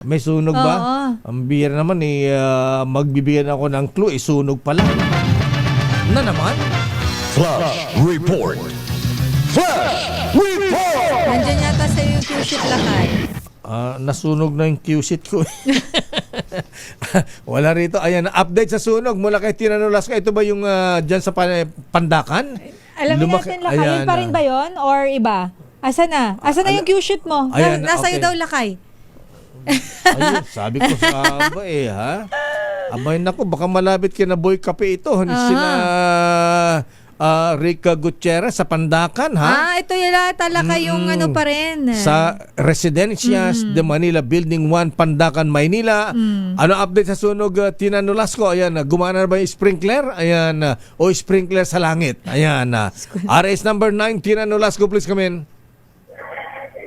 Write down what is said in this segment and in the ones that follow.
May sunog ba? Oo. Ang bihira naman magbibigyan ako ng clue, sunog pala. Na naman? Flash Report. Flash Report! Nandiyan yata sa yung Q-sheet lakay. Nasunog na yung Q-sheet ko. Wala rito. Ayan, update sa sunog mula kay Tina Nolasco. Ito ba yung dyan sa Pandakan? Alamin natin lakay. Yun pa rin ba yun? Or iba? Asa na? Asa na yung Q-sheet mo? Ayan, Nasa iyo okay. daw lakay. Ayun, sabi ko sa aba ha? Abay nako, baka malapit kina Boy Kape ito. Sina Rica Gutierrez sa Pandakan, ha? Ito yala talaka yung ano pa rin. Sa Residencias de Manila, Building 1, Pandakan, Maynila. Ano update sa sunog, Tina Nolasco? Ayan, gumana na ba yung sprinkler? Ayan, o sprinkler sa langit. Ayan, RS number 9, Tina Nolasco, please come in.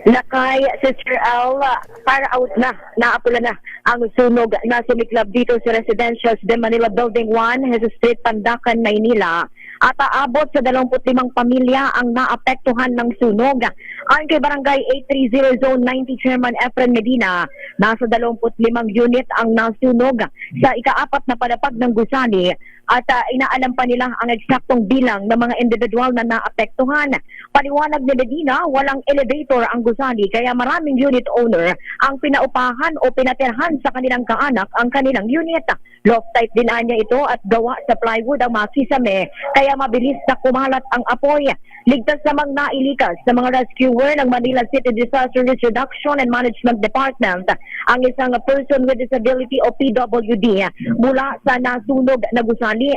Lakay, Sister Al, para out na, naapula na ang sunog na sumiklab dito sa Residentials de Manila Building 1, Jesus Street, Pandakan, Maynila. At aabot sa 25 pamilya ang naapektuhan ng sunog. Ayon kay Barangay 830 Zone 90 Chairman Efren Medina, nasa 25 unit ang nasunog sa ika-4 na padapag ng gusali at inaalam pa nila ang eksaktong bilang ng mga individual na naapektuhan. Paliwanag ni Medina, walang elevator ang gusali kaya maraming unit owner ang pinaupahan o pinatirhan sa kanilang kaanak ang kanilang unit. Loft-type din niya ito at gawa sa plywood ang makisame kaya mabilis na kumalat ang apoy. Ligtas namang nailikas sa mga rescuer ng Manila City Disaster Risk Reduction and Management Department ang isang person with disability o PWD mula sa nasunog na gusali.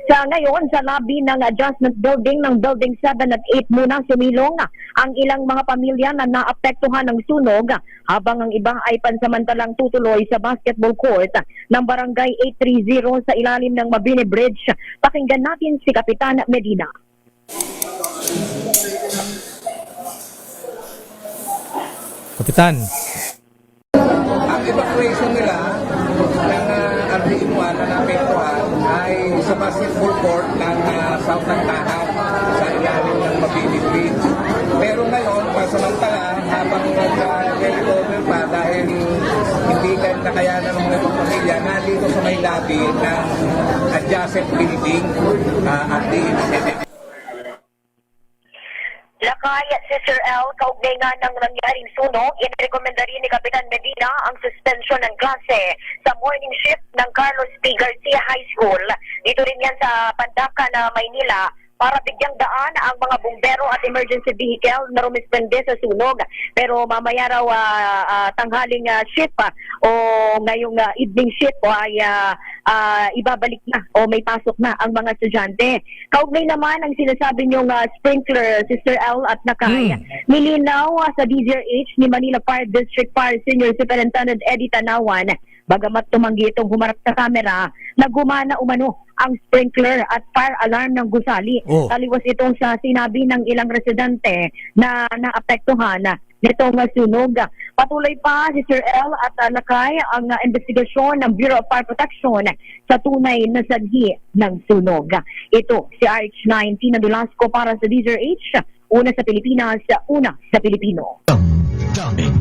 Sa ngayon, sa lobby ng adjustment building ng Building 7 at 8 muna sumilong ang ilang mga pamilya na naapektuhan ng sunog habang ang iba ay pansamantalang tutuloy sa basketball court ng Barangay 830 sa ilalim ng Mabini Bridge. Pakinggan natin si Kapitan Medina. Kapitan. Ang evacuation nila ng RD1 na naapektuhan ay sa basketball court ng South Nagtahan sa ilalim ng Mabini Bridge. Pero ngayon, pasamantala, habang nag-recover pa dahil hindi nakayanan ng mga pamilya, nandito sa may lobby ng adjacent building RD1. Lakay, Sister L, kaugnay nga ng nangyaring sunog, inirekomenda rin ni Kapitan Medina ang suspension ng klase sa morning shift ng Carlos P. Garcia High School. Dito rin yan sa Pandakan, Maynila, para bigyang daan ang mga bumbero at emergency vehicle na rumispende sa sunog. Pero mamaya raw tanghaling shift o ngayong evening shift ay ibabalik na o may pasok na ang mga estudyante. Kaugnay naman ang sinasabi niyong sprinkler, Sister L at Nakay. Nilinaw sa DZRH ni Manila Fire District Fire Senior Superintendent Eddie Tanawan, bagamat tumanggi itong humarap sa kamera, na gumana umano ang sprinkler at fire alarm ng gusali. Taliwas itong sa sinabi ng ilang residente na naapektuhan nitong sunog. Patuloy pa si Sir L at Lakay ang investigasyon ng Bureau of Fire Protection sa tunay na sanhi ng sunog. Ito si RH9 Tina Nolasco para sa DZRH, una sa Pilipinas, una sa Pilipino. Daming